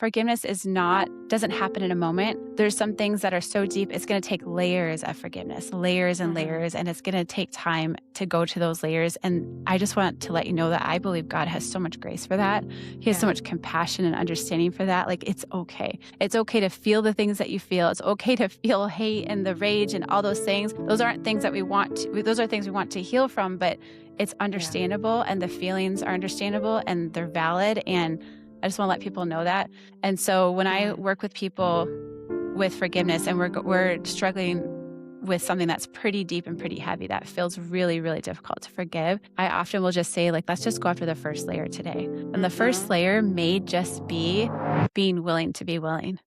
Forgiveness doesn't happen in a moment. There's some things that are so deep, it's going to take layers of forgiveness, layers and Mhm. layers, and it's going to take time to go to those layers. And I just want to let you know that I believe God has so much grace for that. He has so Yeah. much compassion and understanding for that. Like, it's okay. It's okay to feel the things that you feel. It's okay to feel hate and the rage and all those things. Those aren't things that those are things we want to heal from, but it's Yeah. understandable, and the feelings are understandable and they're valid. And I just want to let people know that. And so when I Mhm. work with people with forgiveness and we're struggling with something that's pretty deep and pretty heavy that feels really, really difficult to forgive, I often will just say, like, let's just go after the first layer today. And the first Mhm. layer may just be being willing to be willing.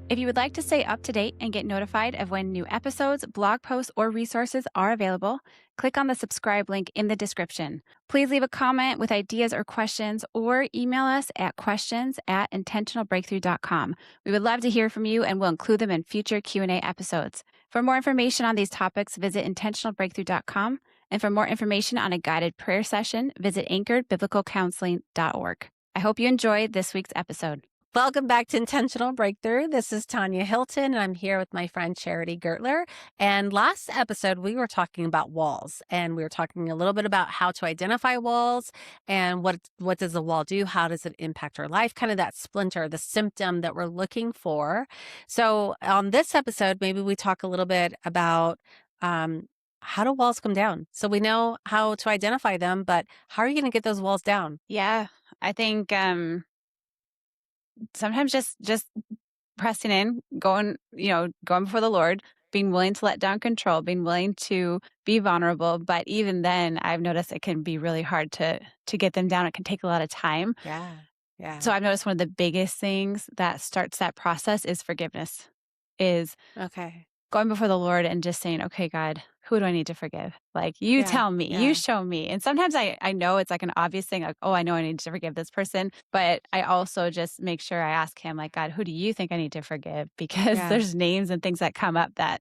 If you would like to stay up to date and get notified of when new episodes, blog posts, or resources are available, click on the subscribe link in the description. Please leave a comment with ideas or questions, or email us at questions@intentionalbreakthrough.com. We would love to hear from you, and we'll include them in future Q&A episodes. For more information on these topics, visit intentionalbreakthrough.com. And for more information on a guided prayer session, visit anchoredbiblicalcounseling.org. I hope you enjoyed this week's episode. Welcome back to Intentional Breakthrough. This is Tania Hilton, and I'm here with my friend Charity Gurtler. And last episode, we were talking about walls, and we were talking a little bit about how to identify walls and what does a wall do? How does it impact our life? Kind of that splinter, the symptom that we're looking for. So on this episode, maybe we talk a little bit about how do walls come down? So we know how to identify them, but how are you going to get those walls down? Yeah, I think sometimes just pressing in, going before the Lord, being willing to let down control, being willing to be vulnerable. But even then, I've noticed it can be really hard to get them down. It can take a lot of time. Yeah. So Yeah. I've noticed one of the biggest things that starts that process is forgiveness, is Okay. going before the Lord and just saying, okay, God, who do I need to forgive? Like, you Yeah, tell me, you yeah, show me. And sometimes I know it's like an obvious thing, like, oh, I know I need to forgive this person. But I also just make sure I ask him, like, God, who do you think I need to forgive? Because yeah. there's names and things that come up that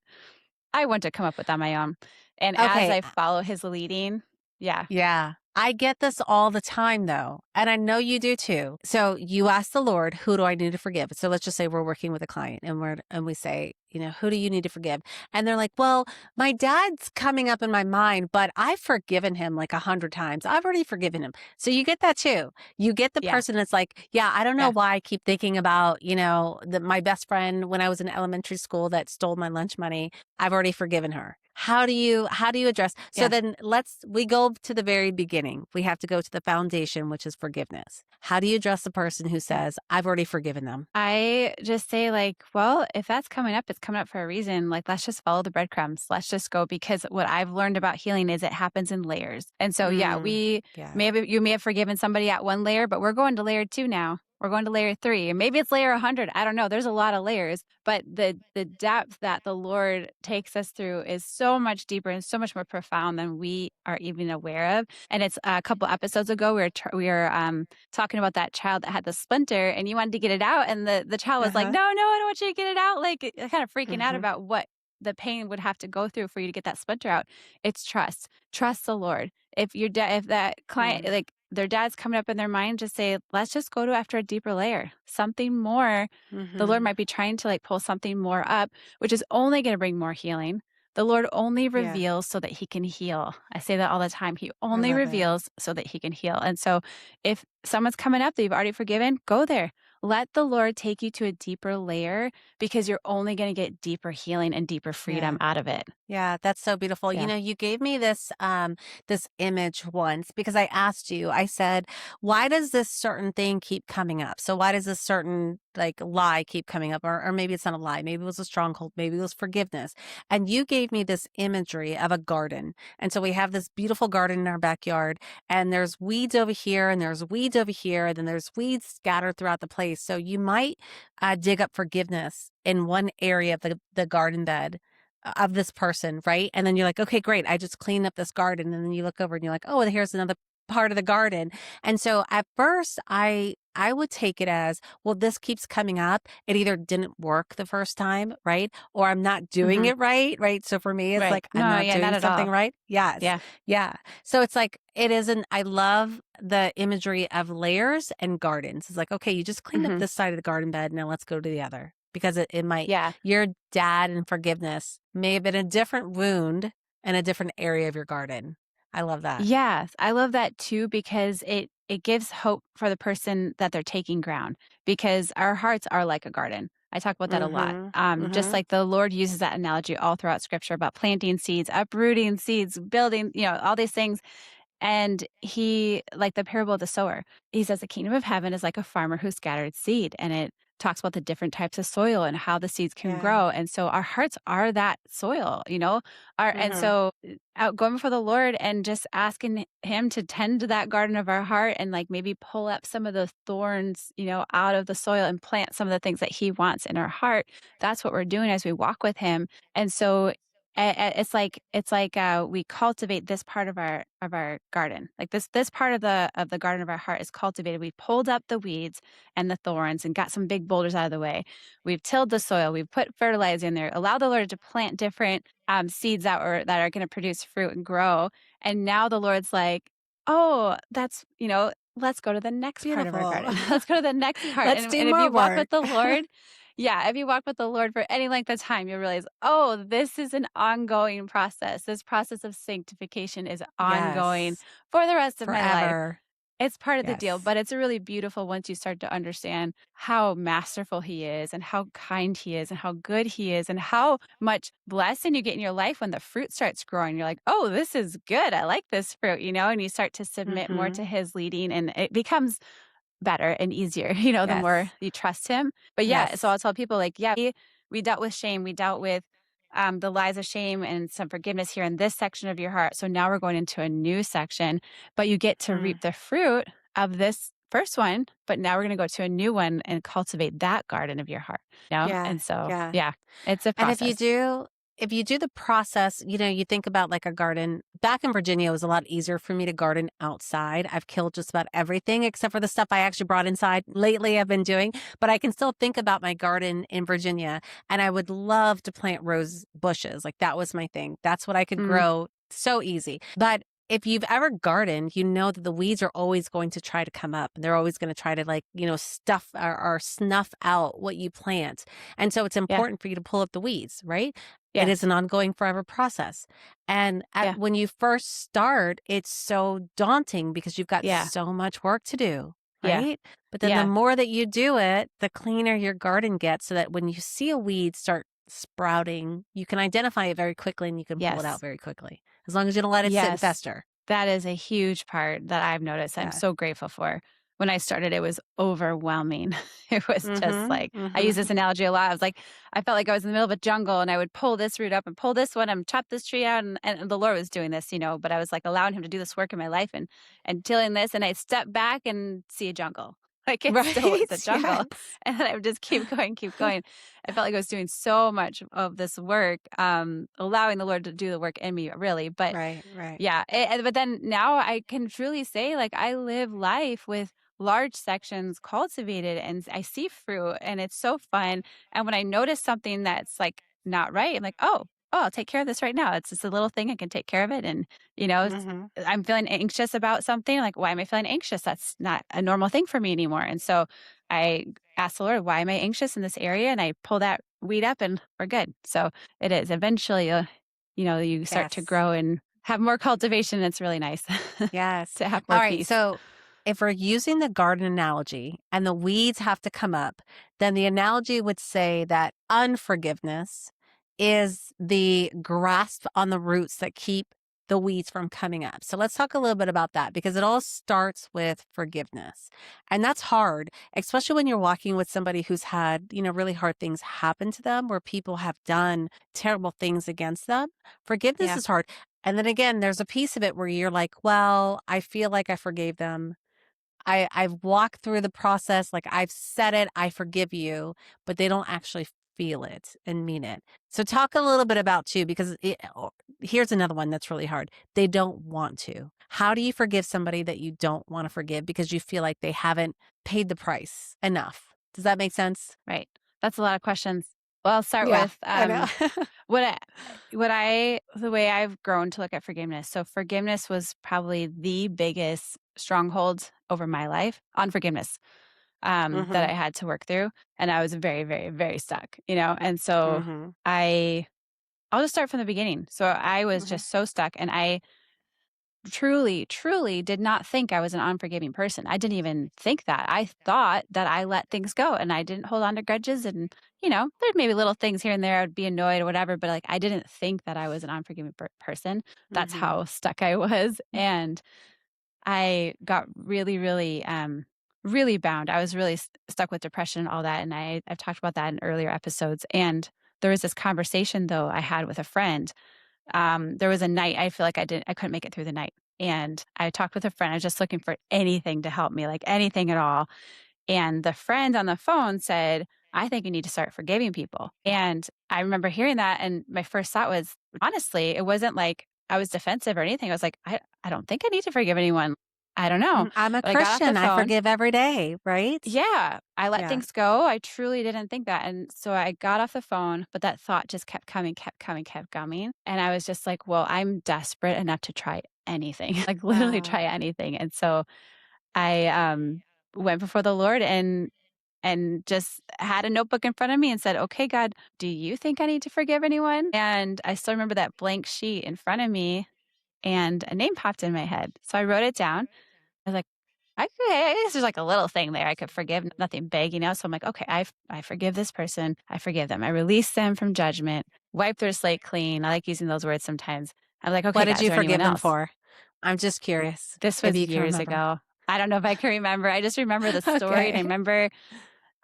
I want to come up with on my own. And as Okay, I follow his leading, yeah. yeah. I get this all the time though, and I know you do too. So you ask the Lord, who do I need to forgive? So let's just say we're working with a client and we say, who do you need to forgive? And they're like, well, my dad's coming up in my mind, but I've forgiven him like 100 times. I've already forgiven him. So you get that too. You get the Yeah. person that's like, yeah, I don't know Yeah. why I keep thinking about, my best friend when I was in elementary school that stole my lunch money. I've already forgiven her. How do you address? So Yeah. then we go to the very beginning. We have to go to the foundation, which is forgiveness. How do you address the person who says, I've already forgiven them? I just say, like, well, if that's coming up, it's coming up for a reason. Like, let's just follow the breadcrumbs. Let's just go, because what I've learned about healing is it happens in layers. And so, yeah, Yeah. you may have forgiven somebody at one layer, but we're going to layer 2 now. We're going to layer 3, and maybe it's layer 100. I don't know. There's a lot of layers, but the depth that the Lord takes us through is so much deeper and so much more profound than we are even aware of. And it's a couple episodes ago, we were talking about that child that had the splinter, and you wanted to get it out, and the child was like, Uh-huh. no, I don't want you to get it out, like, kind of freaking out Uh-huh. about what the pain would have to go through for you to get that splinter out. It's trust the Lord. If that client, Mm. like, their dad's coming up in their mind, just say, let's just go to after a deeper layer, something more. The Lord Mm-hmm. might be trying to, like, pull something more up, which is only going to bring more healing. The Lord only Yeah. reveals so that he can heal. I say that all the time. He I only love it. reveals so that he can heal. And so if someone's coming up that you've already forgiven, go there. Let the Lord take you to a deeper layer, because you're only going to get deeper healing and deeper freedom Yeah. out of it. Yeah, that's so beautiful. Yeah. You gave me this image once because I asked you, I said, why does this certain thing keep coming up? So why does this certain like lie keep coming up? Or maybe it's not a lie. Maybe it was a stronghold. Maybe it was forgiveness. And you gave me this imagery of a garden. And so we have this beautiful garden in our backyard, and there's weeds over here and there's weeds over here, and then there's weeds scattered throughout the place. So you might dig up forgiveness in one area of the garden bed of this person, right? And then you're like, okay, great. I just cleaned up this garden. And then you look over and you're like, oh, here's another part of the garden. And so at first I would take it as, well, this keeps coming up. It either didn't work the first time, right? Or I'm not doing Mhm. it right, right? So for me, it's Right. like I'm No, not yeah, not doing at something all. right. Yes. Yeah. Yeah. So it's like it isn't, I love the imagery of layers and gardens. It's like, okay, you just cleaned up Mhm. this side of the garden bed. Now let's go to the other. Because it might, Yeah. your dad and forgiveness may have been a different wound in a different area of your garden. I love that. Yes, I love that too because it gives hope for the person that they're taking ground because our hearts are like a garden. I talk about that a lot. Mhm. Just Mhm. like the Lord uses that analogy all throughout scripture about planting seeds, uprooting seeds, building, all these things. And he, like the parable of the sower, he says the kingdom of heaven is like a farmer who scattered seed. And it talks about the different types of soil and how the seeds can Yeah. grow. And so our hearts are that soil, and Mhm. so out going before the Lord and just asking him to tend to that garden of our heart and like maybe pull up some of the thorns, out of the soil and plant some of the things that he wants in our heart. That's what we're doing as we walk with him. And so it's like we cultivate this part of our garden. Like this part of the garden of our heart is cultivated. We pulled up the weeds and the thorns and got some big boulders out of the way. We've tilled the soil. We've put fertilizer in there. Allow the Lord to plant different seeds that are going to produce fruit and grow. And now the Lord's like, oh, let's go to the next part of our Beautiful. garden. Let's go to the next part. Let's And do and if more you walk with work. the Lord, yeah, if you walk with the Lord for any length of time, you'll realize, oh, this is an ongoing process. This process of sanctification is ongoing Yes. for the rest of my life. Forever. It's part of the deal, Yes. but it's really beautiful once you start to understand how masterful he is and how kind he is and how good he is and how much blessing you get in your life when the fruit starts growing. You're like, oh, this is good. I like this fruit, and you start to submit more to Mhm. his leading and it becomes better and easier, the more Yes. you trust him. But yeah, so Yes. I'll tell people like, yeah, we dealt with shame. We dealt with the lies of shame and some forgiveness here in this section of your heart. So now we're going into a new section, but you get to Mm. reap the fruit of this first one. But now we're going to go to a new one and cultivate that garden of your heart. Yeah. And so, Yeah. yeah, it's a And process. if you do the process, you think about like a garden. Back in Virginia, it was a lot easier for me to garden outside. I've killed just about everything except for the stuff I actually brought inside. Lately, I've been doing, but I can still think about my garden in Virginia, and I would love to plant rose bushes. Like that was my thing. That's what I could Mm, grow so easy. But if you've ever gardened, you know that the weeds are always going to try to come up. They're always going to try to like, stuff or snuff out what you plant. And so it's yeah. important for you to pull up the weeds, right? It is Yes. an ongoing forever process. And Yeah. when you first start, it's so daunting because you've got Yeah. so much work to do, Yeah. right? But then the Yeah. more that you do it, the cleaner your garden gets so that when you see a weed start sprouting, you can identify it very quickly and you can pull it out Yes. very quickly, as long as you don't let it sit and Yes. fester. That is a huge part that I've noticed. I'm Yeah. so grateful for. When I started, it was overwhelming. It was just Mhm. like, I use Mhm. this analogy a lot. I was like, I felt like I was in the middle of a jungle and I would pull this root up and pull this one and chop this tree out. And the Lord was doing this, but I was like allowing him to do this work in my life and tilling this. And I step back and see a jungle. Like it still was a Right? jungle. Yes. And then I would just keep going, keep going. I felt like I was doing so much of this work, allowing the Lord to do the work in me, really. But Right, right. yeah, but then now I can truly say, like, I live life with large sections cultivated and I see fruit and it's so fun. And when I notice something that's like not right, I'm like, oh, I'll take care of this right now. It's just a little thing. I can take care of it. And, Mhm. I'm feeling anxious about something. Like, why am I feeling anxious? That's not a normal thing for me anymore. And so I ask the Lord, why am I anxious in this area? And I pull that weed up and we're good. So it is eventually, you start to Yes. grow and have more cultivation. It's really nice Yes. to have All more right. peace. So if we're using the garden analogy and the weeds have to come up, then the analogy would say that unforgiveness is the grasp on the roots that keep the weeds from coming up. So let's talk a little bit about that because it all starts with forgiveness. And that's hard, especially when you're walking with somebody who's had, really hard things happen to them where people have done terrible things against them. Forgiveness Yeah. is hard. And then again, there's a piece of it where you're like, well, I feel like I forgave them. I've walked through the process, like I've said it, I forgive you, but they don't actually feel it and mean it. So talk a little bit about too, because here's another one that's really hard. They don't want to. How do you forgive somebody that you don't want to forgive because you feel like they haven't paid the price enough? Does that make sense? Right. That's a lot of questions. Well, I'll start Yeah, with, I know. what I the way I've grown to look at forgiveness. So forgiveness was probably the biggest stronghold over my life, unforgiveness, that Mhm. I had to work through, and I was very, very, very stuck, you know? And so Mhm. I I'll just start from the beginning. So I was Mhm. just so stuck, and I truly, truly did not think I was an unforgiving person. I didn't even think that. I thought that I let things go and I didn't hold on to grudges. And, there's maybe little things here and there. I'd be annoyed or whatever, but like I didn't think that I was an unforgiving person. That's Mhm. how stuck I was. And I got really, really, really bound. I was really stuck with depression and all that. And I've talked about that in earlier episodes. And there was this conversation though I had with a friend. There was a night I feel like I couldn't make it through the night. And I talked with a friend. I was just looking for anything to help me, like anything at all. And the friend on the phone said, I think you need to start forgiving people. And I remember hearing that. And my first thought was, honestly, it wasn't like I was defensive or anything. I was like, I don't think I need to forgive anyone. I don't know. Mhm. I'm a But I got off the Christian. I phone. forgive every day, right? Yeah, I let Yeah. things go. I truly didn't think that. And so I got off the phone, but that thought just kept coming, kept coming, kept coming. And I was just like, well, I'm desperate enough to try anything, like literally try Wow. anything. And so I went before the Lord and just had a notebook in front of me and said, "Okay, God, do you think I need to forgive anyone?" And I still remember that blank sheet in front of me and a name popped in my head. So I wrote it down. I was like, I guess there's like a little thing there I could forgive, nothing big, you know? So I'm like, okay, I forgive this person. I forgive them. I release them from judgment, wipe their slate clean. I like using those words sometimes. I'm like, What okay, did God, is you there anyone forgive them else? for? I'm just curious This if was you can years remember. ago. I don't know if I can remember. I just remember the story and I Okay. remember,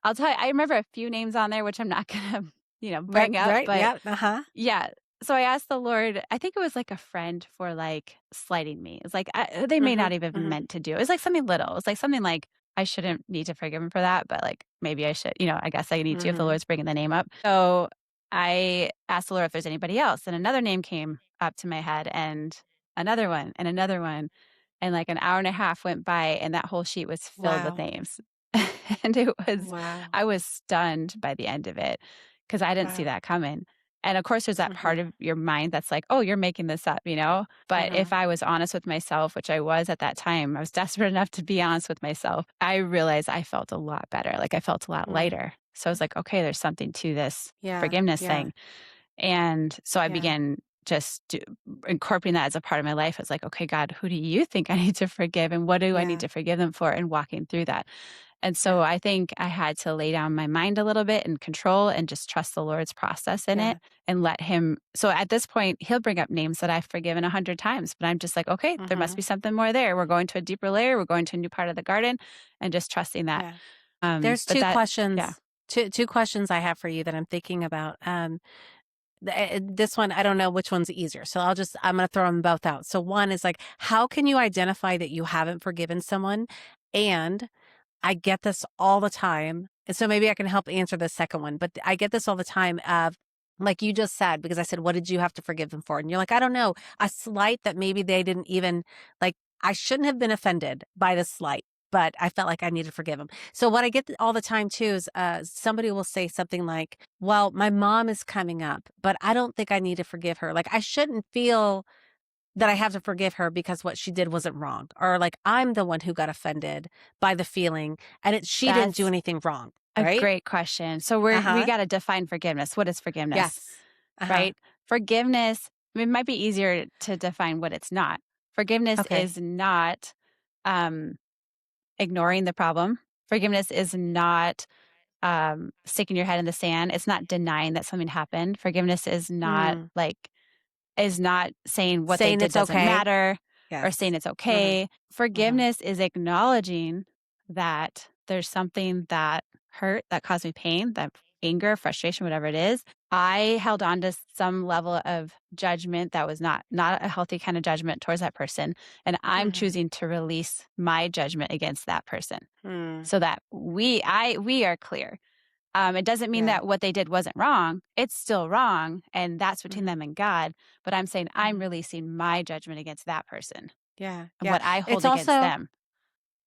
I'll tell you, I remember a few names on there, which I'm not going to, Right, bring up, right, but yeah, uh-huh. yeah. So I asked the Lord, I think it was like a friend for like slighting me. It's like they may not Mhm, even have mhm, meant to do it. It's like something little. It's like something like I shouldn't need to forgive him for that, but like maybe I should, I guess I need to if the mhm. Lord's bringing the name up. So I asked the Lord if there's anybody else. And another name came up to my head and another one and another one. And like an hour and a half went by and that whole sheet was filled with Wow, names. And wow, I was stunned by the end of it because I didn't see wow. that coming. And of course, there's that part Mhm, of your mind that's like, oh, you're making this up, you know? But if mhm, I was honest with myself, which I was at that time, I was desperate enough to be honest with myself. I realized I felt a lot better. Like I felt a lot mm. lighter. So I was like, okay, there's something to this Yeah, forgiveness yeah, thing. And so I yeah, began just incorporating that as a part of my life. It's like, okay, God, who do you think I need to forgive? And what do I need yeah, to forgive them for? And walking through that. And so yeah, I think I had to lay down my mind a little bit and control and just trust the Lord's process in it yeah. and let him. So at this point, he'll bring up names that I've forgiven 100 times, but I'm just like, okay, there must Mhm, be something more there. We're going to a deeper layer. We're going to a new part of the garden and just trusting that. yeah. There's But 2 that, yeah, questions 2 questions I have for you that I'm thinking about. This one, I don't know which one's easier, so I'm gonna throw them both out. So one is like, how can you identify that you haven't forgiven someone? And I get this all the time. And so maybe I can help answer the second one, but I get this all the time of like you just said, because I said, what did you have to forgive them for? And you're like, I don't know, a slight that maybe they didn't even like, I shouldn't have been offended by the slight, but I felt like I needed to forgive them. So what I get all the time too is somebody will say something like, well, my mom is coming up, but I don't think I need to forgive her. Like I shouldn't feel that I have to forgive her because what she did wasn't wrong, or like I'm the one who got offended by the feeling and she didn't do that's anything wrong, a right? great question. So we Uh-huh. got to define forgiveness. What is forgiveness, Yes. Uh-huh. right? Forgiveness, it might be easier to define what it's not. Forgiveness Okay. is not um, ignoring the problem. Forgiveness is not sticking your head in the sand. It's not denying that something happened. Forgiveness Mm. is not saying what they Saying did it's doesn't okay. matter or saying Yes. it's Mhm. okay. Mhm. Forgiveness is acknowledging that there's something that hurt, that caused me pain, that anger, frustration, whatever it is. I held on to some level of judgment that was not a healthy kind of judgment towards that person, and I'm Mhm. choosing to release my judgment against that person Mm. so that we are clear. It doesn't mean Yeah. that what they did wasn't wrong. It's still wrong, and that's between Mhm. them and God. But I'm saying I'm Mhm. releasing my judgment against that person Yeah, and yeah. what I It's hold against also them.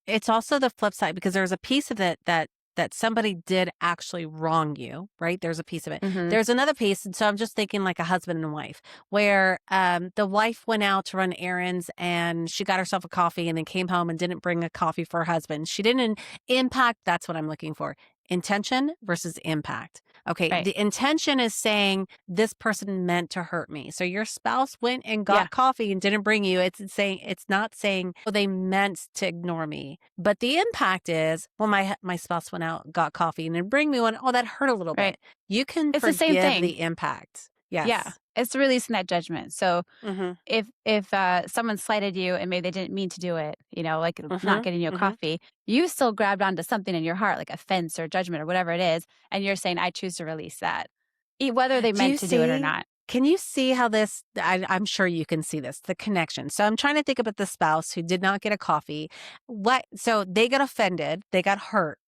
It's also the flip side because there's a piece of it that somebody did actually wrong you, right? There's a piece of it. Mhm. There's another piece, and so I'm just thinking like a husband and wife, where the wife went out to run errands and she got herself a coffee and then came home and didn't bring a coffee for her husband. She didn't impact. That's what I'm looking for. Intention versus impact. Okay, Right. the intention is saying this person meant to hurt me. So your spouse went and Yeah. got coffee and didn't bring you. It's not saying oh, they meant to ignore me. But the impact is when my spouse went out, got coffee and didn't bring me one, oh, that hurt a little Right. bit. You can It's the same forgive thing. the impact. Yeah. Yes. It's releasing that judgment. So Mhm. if someone slighted you and maybe they didn't mean to do it, like not Mhm. getting you a Mhm. coffee, you still grabbed onto something in your heart, like offense or judgment or whatever it is, and you're saying, I choose to release that, whether they Do meant you to do it or see? not. Can you see how this? I'm sure you can see this, the connection. So I'm trying to think about the spouse who did not get a coffee. What? So they got offended, they got hurt.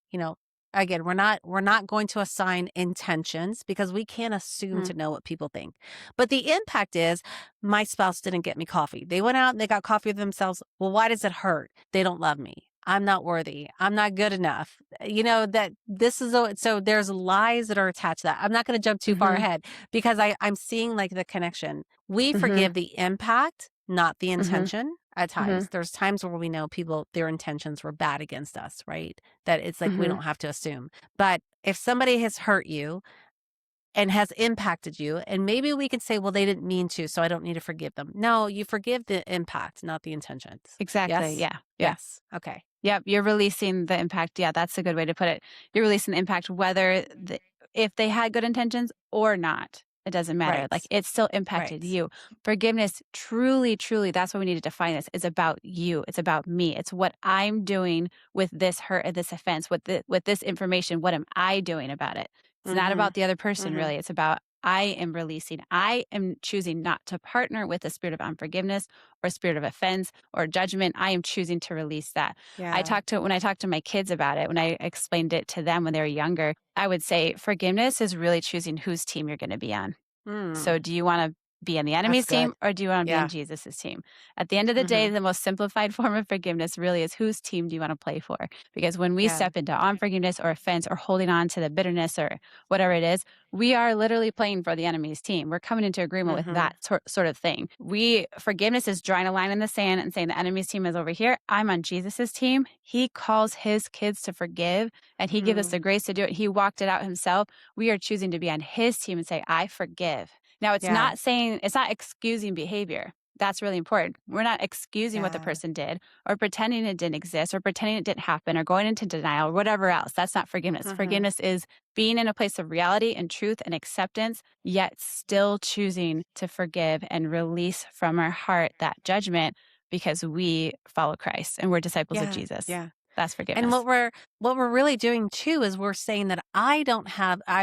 Again, we're not going to assign intentions because we can't assume Mm, to know what people think. But the impact is my spouse didn't get me coffee. They went out and they got coffee themselves. Well, why does it hurt? They don't love me. I'm not worthy. I'm not good enough. That this is so there's lies that are attached to that. I'm not going to jump too far mhm, ahead because I'm seeing like the connection. We mhm, forgive the impact, not the mhm, intention at mhm, times. There's times where we know people, their intentions were bad against us, right? That it's like we mhm. don't have to assume. But if somebody has hurt you and has impacted you, and maybe we could say, well, they didn't mean to, so I don't need to forgive them. No, you forgive the impact, not the intentions. Exactly. Yes? Yeah. Yeah. Yes. Okay. Yep, you're releasing the impact. Yeah, that's a good way to put it. You're releasing the impact if they had good intentions or not. It doesn't matter. Right. Like it still impacted Right. you. Forgiveness truly, truly, that's what we need to define this, is about you. It's about me. It's what I'm doing with this hurt and this offense, with this information. What am I doing about it? It's not Mm-hmm. about the other person, Mm-hmm. really. It's about I am releasing. I am choosing not to partner with the spirit of unforgiveness or spirit of offense or judgment. I am choosing to release that. Yeah. When I talked to my kids about it, when I explained it to them when they were younger, I would say forgiveness is really choosing whose team you're going to be on. Mm, So do you want to be on the that's enemy's team good. or do you want to be on Yeah. Jesus's team? At the end of the day, Mhm. the most simplified form of forgiveness really is whose team do you want to play for? Because when we Yeah. step into unforgiveness or offense or holding on to the bitterness or whatever it is, we are literally playing for the enemy's team. We're coming into agreement with Mhm. that sort of thing. Forgiveness is drawing a line in the sand and saying the enemy's team is over here. I'm on Jesus's team. He calls his kids to forgive and he gives us the Mm. grace to do it. He walked it out himself. We are choosing to be on his team and say, I forgive. Now, Yeah. it's not excusing behavior. That's really important. We're not excusing what the Yeah. person did or pretending it didn't exist or pretending it didn't happen or going into denial or whatever else. That's not forgiveness. Mhm. Forgiveness is being in a place of reality and truth and acceptance, yet still choosing to forgive and release from our heart that judgment because we follow Christ and we're disciples of Yeah. Jesus. Yeah. That's And forgiveness. what we're really doing too is we're saying that I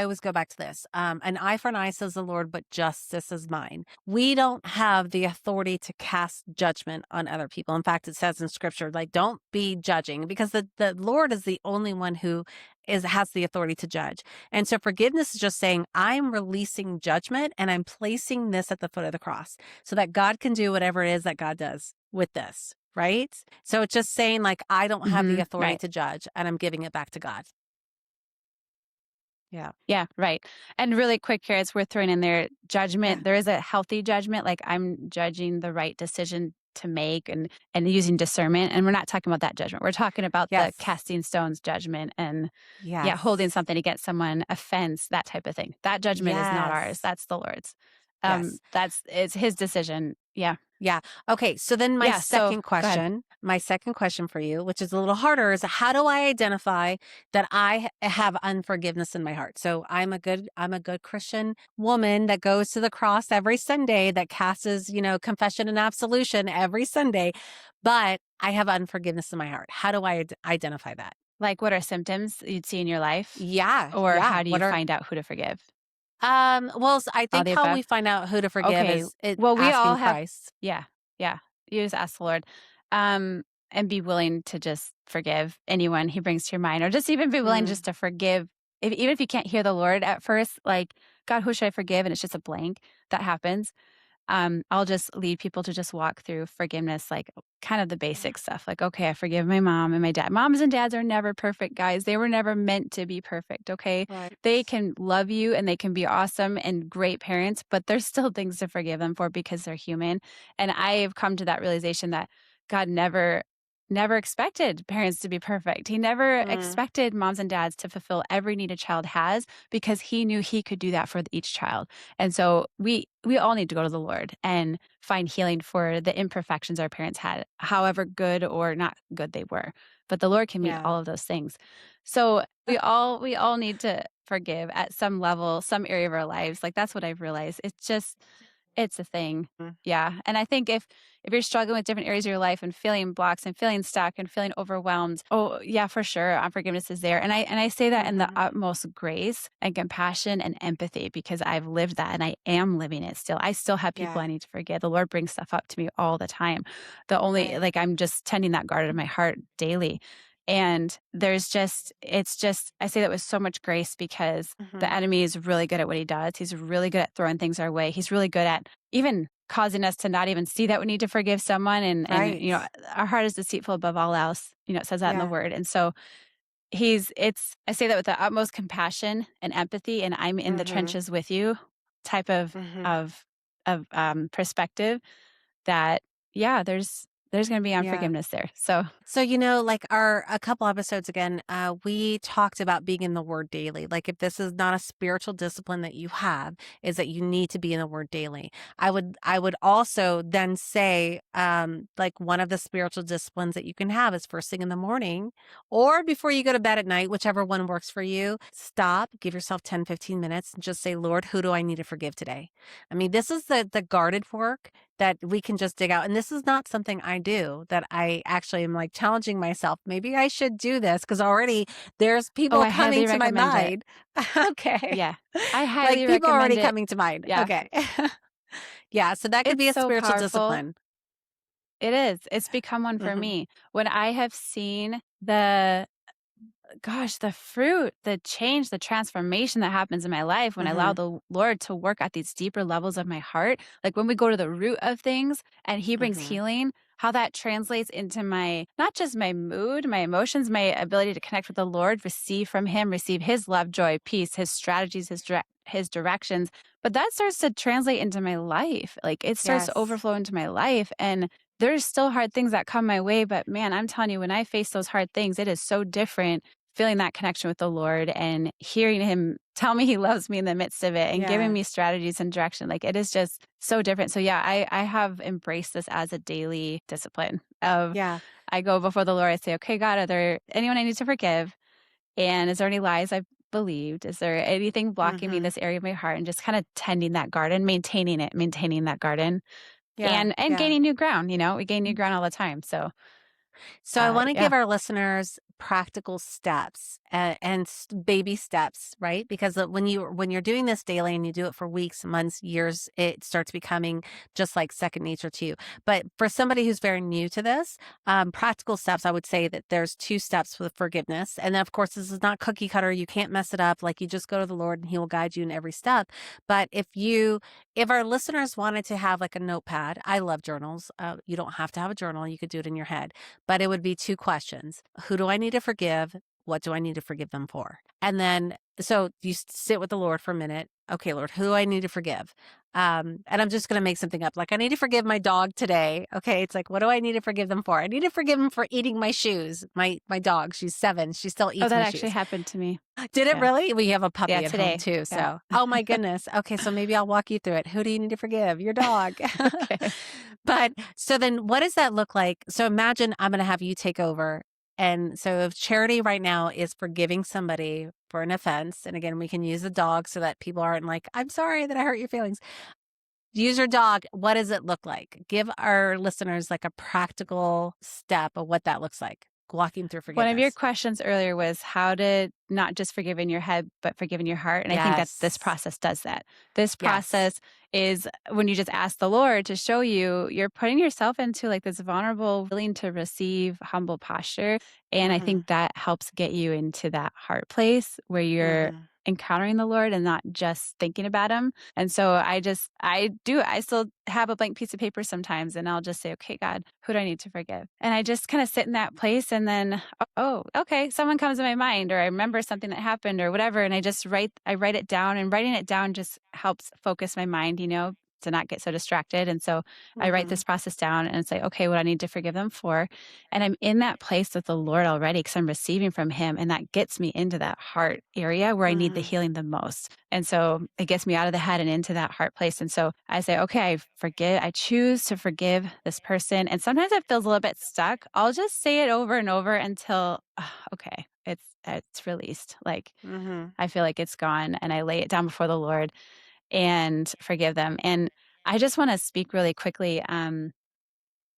always go back to this. An eye for an eye says the Lord, but justice is mine. We don't have the authority to cast judgment on other people. In fact, it says in scripture, like, don't be judging because the Lord is the only one who has the authority to judge. And so forgiveness is just saying, I'm releasing judgment and I'm placing this at the foot of the cross so that God can do whatever it is that God does with this. Right? So it's just saying, like, I don't have the authority Right. to judge and I'm giving it back to God. Yeah. Yeah, right. And really quick here, it's worth throwing in there Yeah. judgment. There is a healthy judgment, like I'm judging the right decision to make and using discernment. And we're not talking about that judgment. We're talking about the Yes. casting stones judgment and yeah, holding Yes. something against someone, offense, that type of thing. That judgment is not ours. Yes. That's the Lord's. Yes. It's his decision. Yeah. Yeah. Okay. So then Yeah. So go ahead. my second question for you, which is a little harder, is how do I identify that have unforgiveness in my heart? So I'm a good Christian woman that goes to the cross every Sunday, that casts, confession and absolution every Sunday, but I have unforgiveness in my heart. How do I identify that? Like what are symptoms you'd see in your life? Yeah. Or Yeah. how do you find out who to forgive? Well, I All think the how above? we find out who to forgive Okay. is it Well, we all asking have Christ. yeah, yeah. You just ask the Lord, and be willing to just forgive anyone He brings to your mind, or just even be willing Mm, just to forgive even if you can't hear the Lord at first, like, "God, who should I forgive?" and it's just a blank, that happens. I'll just lead people to just walk through forgiveness, like kind of the Mhm. basic stuff. Like, okay, I forgive my mom and my dad. Moms and dads are never perfect, guys. They were never meant to be perfect. Okay. Right. They can love you and they can be awesome and great parents, but there's still things to forgive them for because they're human. And I've come to that realization that God never expected parents to be perfect. He never Mm, expected moms and dads to fulfill every need a child has because he knew he could do that for each child. And so we all need to go to the Lord and find healing for the imperfections our parents had, however good or not good they were. But the Lord can meet yeah. all of those things. So we all need to forgive at some level, some area of our lives. Like that's what I've realized. It's a thing. Mm, Yeah. And I think if you're struggling with different areas of your life and feeling blocks and feeling stuck and feeling overwhelmed, oh yeah, for sure, unforgiveness is there. And I say that in the mhm. utmost grace and compassion and empathy because I've lived that and I am living it still. I still have people Yeah. I need to forgive. The Lord brings stuff up to me all the time. The only Right. like I'm just tending that guard in my heart daily. And it's just I say that with so much grace because the Mhm. enemy is really good at what he does. He's really good at throwing things our way. He's really good at even causing us to not even see that we need to forgive someone and Right. our heart is deceitful above all else. It says that in the Yeah. word. And so it's I say that with the utmost compassion and empathy and I'm in the Mhm. trenches with you type of Mhm. of perspective that yeah, there's going to be Yeah. unforgiveness there. So, So, like a couple episodes again, we talked about being in the word daily. Like if this is not a spiritual discipline that you have, is that you need to be in the word daily. I would also then say, like one of the spiritual disciplines that you can have is first thing in the morning or before you go to bed at night, whichever one works for you. Stop, give yourself 10, 15 minutes and just say, Lord, who do I need to forgive today? I mean, this is the guarded work that we can just dig out. And this is not something I do that I actually am like challenging myself. Maybe I should do this because already there's oh, people I coming highly to my recommend it. mind. Okay. Yeah. I Like highly people recommend already it. coming to mind. Yeah. Okay. Yeah. So that could It's be a so spiritual powerful. discipline. It is. It's become one for Hmm. me. When I have seen the gosh, the fruit, the change, the transformation that happens in my life when I allow Hmm. the Lord to work at these deeper levels of my heart, like when we go to the root of things and He brings Hmm. healing, how that translates into my, not just my mood, my emotions, my ability to connect with the Lord, receive from Him, receive His love, joy, peace, His strategies, His directions. But that starts to translate into my life. Like it starts to Yes. overflow into my life. And there's still hard things that come my way. But man, I'm telling you, when I face those hard things, it is so different feeling that connection with the Lord and hearing him tell me he loves me in the midst of it and giving Yeah. me strategies and direction. Like it is just so different. So yeah, I have embraced this as a daily discipline of Yeah. I go before the Lord, I say, okay, God, are there anyone I need to forgive? And is there any lies I've believed? Is there anything blocking me in Hmm. this area of my heart? And just kind of tending that garden, maintaining it, maintaining that garden Yeah. and Yeah. gaining new ground. We gain new ground all the time. So So I want to yeah. give our listeners practical steps and baby steps, right? Because when you're doing this daily and you do it for weeks, months, years, it starts becoming just like second nature to you. But for somebody who's very new to this, practical steps, I would say that there's two steps with forgiveness, and then of course this is not cookie cutter. You can't mess it up. Like you just go to the Lord and He will guide you in every step. But if our listeners wanted to have like a notepad, I love journals. You don't have to have a journal. You could do it in your head, but it would be two questions. Who do I need to forgive? What do I need to forgive them for? And then, so you sit with the Lord for a minute. Okay, Lord, who do I need to forgive? And I'm just going to make something up. Like, I need to forgive my dog today. Okay. It's like, what do I need to forgive them for? I need to forgive him for eating my shoes. My dog, she's 7. She still Oh, eats that my actually shoes. happened to me. Did it Yeah. really? We have a Yeah, puppy at home today. too. Yeah. So, oh my goodness. Okay. So maybe I'll walk you through it. Who do you need to forgive? Your dog. Okay. But so then what does that look like? So imagine I'm going to have you take over. And so if charity right now is forgiving somebody for an offense, and again, we can use a dog so that people aren't like, I'm sorry that I hurt your feelings. Use your dog. What does it look like? Give our listeners like a practical step of what that looks like. walking through One of your forgiveness. questions earlier was how to not just forgive in your head, but forgive in your heart. And I think that this Yes. process does that. This Yes. process is when you just ask the Lord to show you, you're putting yourself into like this vulnerable, willing to receive, humble posture. And I Mhm. think that helps get you into that heart place where you're Mhm. encountering the Lord and not just thinking about him. And so I still have a blank piece of paper sometimes and I'll just say, okay, God, who do I need to forgive? And I just kind of sit in that place and then, oh, okay, someone comes to my mind or I remember something that happened or whatever. And I write it down and writing it down just helps focus my mind, to not get so distracted. And so I write this Mhm. process down and it's like, okay, what I need to forgive them for. And I'm in that place with the Lord already because I'm receiving from him. And that gets me into that heart area where I need the Mhm. healing the most. And so it gets me out of the head and into that heart place. And so I say, okay, I choose to forgive this person. And sometimes it feels a little bit stuck. I'll just say it over and over until, okay, it's released. Like Mhm. I feel like it's gone and I lay it down before the Lord and forgive them. And I just want to speak really quickly.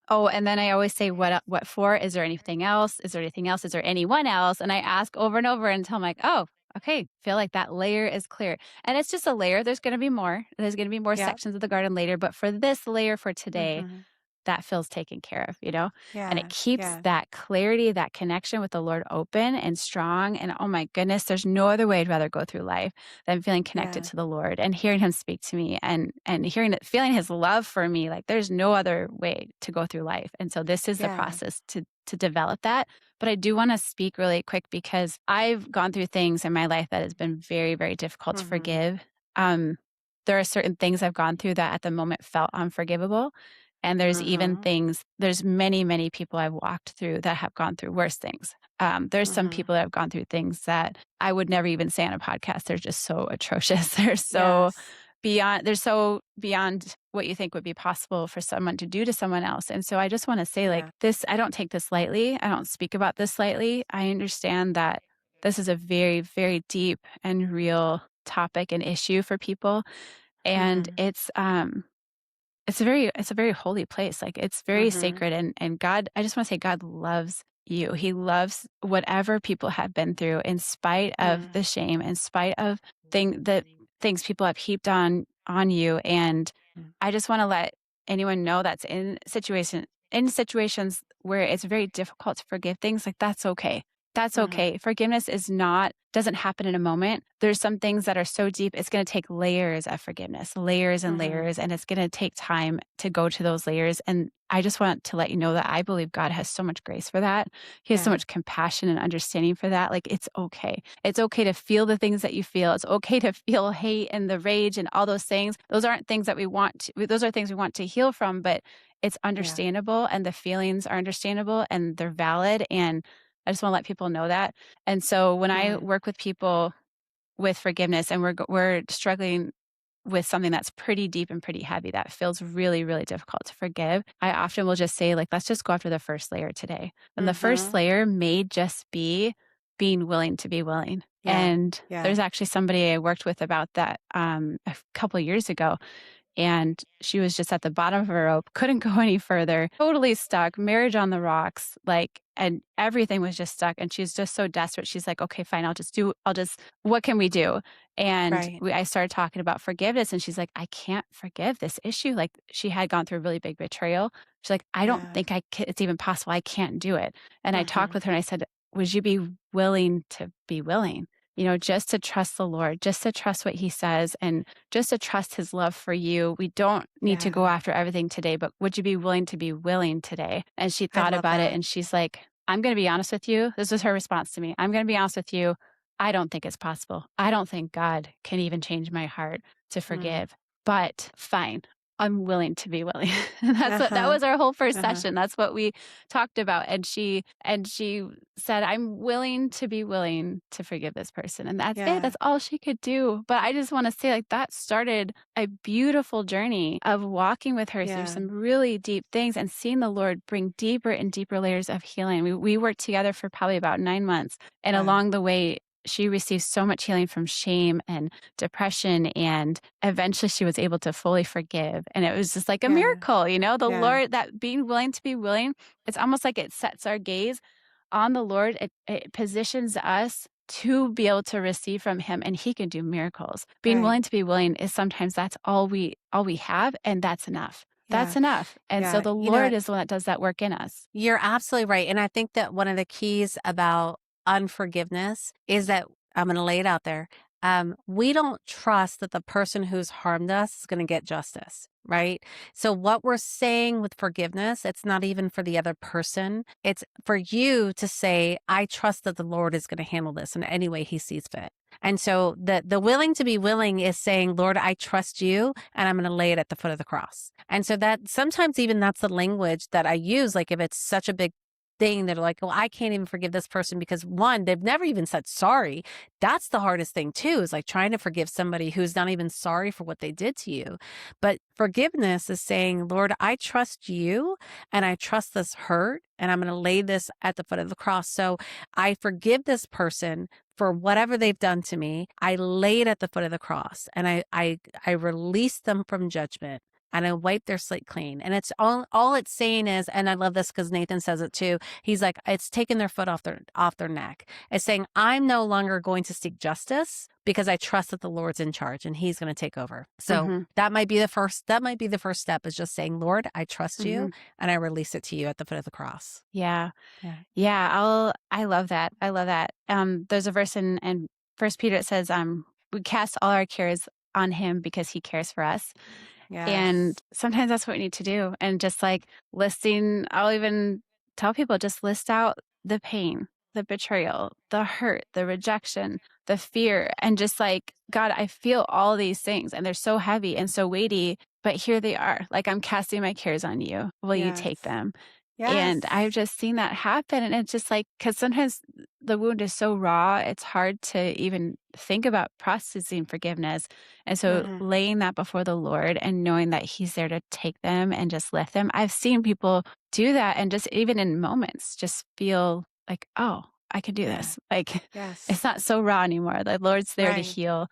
Oh, and then I always say, what for? Is there anything else? Is there anything else? Is there anyone else? And I ask over and over until I'm like, oh, okay, feel like that layer is clear. And it's just a layer. There's going to be more. There's going to be more Yep. sections of the garden later. But for this layer for today, Mhm. that feels taken care of. And it Yeah. keeps Yeah. that clarity, that connection with the Lord open and strong. And oh my goodness, there's no other way I'd rather go through life than feeling connected Yeah. to the Lord and hearing him speak to me and feeling his love for me. Like there's no other way to go through life. And so this is the Yeah. process to develop that. But I do want to speak really quick because I've gone through things in my life that has been very, very difficult to Mhm. forgive. Um, there are certain things I've gone through that at the moment felt unforgivable. And Mhm. there's many, many people I've walked through that have gone through worse things. There's some Mhm. people that have gone through things that I would never even say on a podcast. They're just so atrocious. Yes. They're so beyond what you think would be possible for someone to do to someone else. And so I just want to say, like, Yeah. this, I don't take this lightly. I don't speak about this lightly. I understand that this is a very, very deep and real topic and issue for people. And Mhm. it's a very holy place. Like it's very Mhm. sacred and God, I just want to say God loves you. He loves whatever people have been through in spite of Mm. the shame, in spite of the things people have heaped on you. And Mm. I just want to let anyone know that's in situations where it's very difficult to forgive things, like that's okay. That's Mhm. okay. Forgiveness doesn't happen in a moment. There's some things that are so deep, it's going to take layers of forgiveness, layers and Mhm. layers, and it's going to take time to go to those layers. And I just want to let you know that I believe God has so much grace for that. He has so Yeah. much compassion and understanding for that. Like it's okay. It's okay to feel the things that you feel. It's okay to feel hate and the rage and all those things. Those aren't things that those are things we want to heal from, but it's Yeah. understandable and the feelings are understandable and they're valid. And I just want to let people know that. And so when I Mm. work with people with forgiveness and we're struggling with something that's pretty deep and pretty heavy that feels really, really difficult to forgive, I often will just say, like, let's just go after the first layer today. And the first Mhm. layer may just be being willing to be willing. Yeah. And Yeah. there's actually somebody I worked with about that a couple of years ago and she was just at the bottom of her rope, couldn't go any further, totally stuck, marriage on the rocks, like, and everything was just stuck. And she's just so desperate. She's like, okay, fine, what can we do? And Right. I started talking about forgiveness, and she's like, I can't forgive this issue. Like, she had gone through a really big betrayal. She's like, I don't Yeah. think it's even possible. I can't do it. And I talked Mhm. with her and I said, would you be willing to be willing? Just to trust the Lord, just to trust what he says and just to trust his love for you. We don't need to go Yeah. after everything today, but would you be willing to be willing today? And she I thought love about it that. and she's like, I'm going to be honest with you. This was her response to me. I'm going to be honest with you. I don't think it's possible. I don't think God can even change my heart to Mm. forgive, but fine. I'm willing to be willing. And that Uh-huh. was our whole first Uh-huh. session. That's what we talked about. And she said, I'm willing to be willing to forgive this person. And that's it. Yeah. That's all she could do. But I just want to say, like, that started a beautiful journey of walking with her through Yeah. some really deep things and seeing the Lord bring deeper and deeper layers of healing. We worked together for probably about 9 months. And Wow. along the way, she received so much healing from shame and depression. And eventually she was able to fully forgive. And it was just like a Yeah. miracle, the Yeah. Lord, that being willing to be willing, it's almost like it sets our gaze on the Lord, it positions us to be able to receive from him, and he can do miracles. Being Right. willing to be willing is sometimes that's all we have, and that's enough. That's Yeah. enough. And so Yeah. the Lord is the one that does that work in us. You're absolutely right. And I think that one of the keys about unforgiveness is that I'm going to lay it out there. We don't trust that the person who's harmed us is going to get justice, right? So, what we're saying with forgiveness, it's not even for the other person. It's for you to say, I trust that the Lord is going to handle this in any way he sees fit. And so the willing to be willing is saying, Lord, I trust you and I'm going to lay it at the foot of the cross. And so that sometimes even that's the language that I use. Like if it's such a big thing that are like, well, I can't even forgive this person because one, they've never even said sorry. That's the hardest thing too, is like trying to forgive somebody who's not even sorry for what they did to you. But forgiveness is saying, Lord, I trust you and I trust this hurt and I'm going to lay this at the foot of the cross. So I forgive this person for whatever they've done to me. I lay it at the foot of the cross and I release them from judgment and I wipe their slate clean. And it's all it's saying is, and I love this because Nathan says it too. He's like, it's taking their foot off their neck. It's saying, I'm no longer going to seek justice because I trust that the Lord's in charge and he's going to take over. So Mhm. that might be the first step, is just saying, Lord, I trust you Mhm. and I release it to you at the foot of the cross. Yeah. Yeah. Yeah, I love that. I love that. There's a verse in First Peter. It says, "We cast all our cares on him because he cares for us." And Yes. sometimes that's what we need to do. And just like listing, I'll even tell people just list out the pain, the betrayal, the hurt, the rejection, the fear, and just like, God, I feel all these things and they're so heavy and so weighty, but here they are. Like, I'm casting my cares on you. Will you take Yes. them? And I've Yes. just seen that happen. And it's just like, because sometimes the wound is so raw, it's hard to even think about processing forgiveness. And so Hmm. laying that before the Lord and knowing that He's there to take them and just lift them. I've seen people do that and just even in moments just feel like, oh, I can do Yeah. this. Like it's Yes. not so raw anymore. The Lord's there to Right. heal.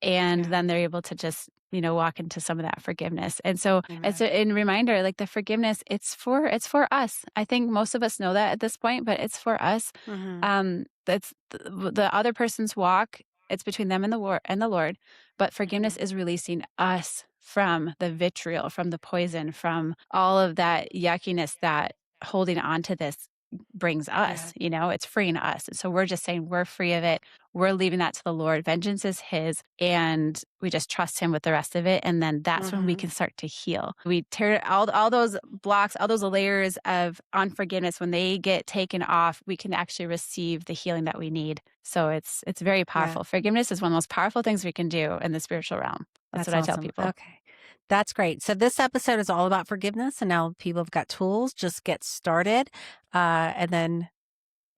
And Yeah. then they're able to just, walk into some of that forgiveness. And so it's Amen. a reminder, like the forgiveness, it's for us. I think most of us know that at this point, but it's for us. Hmm. That's the other person's walk. It's between them and the Lord. But forgiveness Hmm. is releasing us from the vitriol, from the poison, from all of that yuckiness that holding on to this brings Yeah. us. It's freeing us. And so we're just saying we're free of it. We're leaving that to the Lord. Vengeance is His, and we just trust Him with the rest of it. And then that's when we Hmm. can start to heal. We tear all those blocks, all those layers of unforgiveness. When they get taken off, we can actually receive the healing that we need. So it's very Yeah. powerful. Forgiveness is one of the most powerful things we can do in the spiritual realm. That's That's what I tell awesome. people. Okay. That's great. So this episode is all about forgiveness, and now people have got tools. Just get started. And then,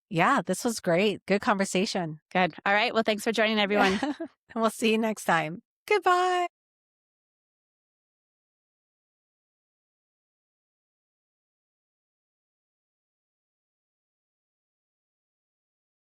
yeah, this was great. Good conversation. Good. All right. Well, thanks for joining, Yeah. everyone. We'll see you next time. Goodbye.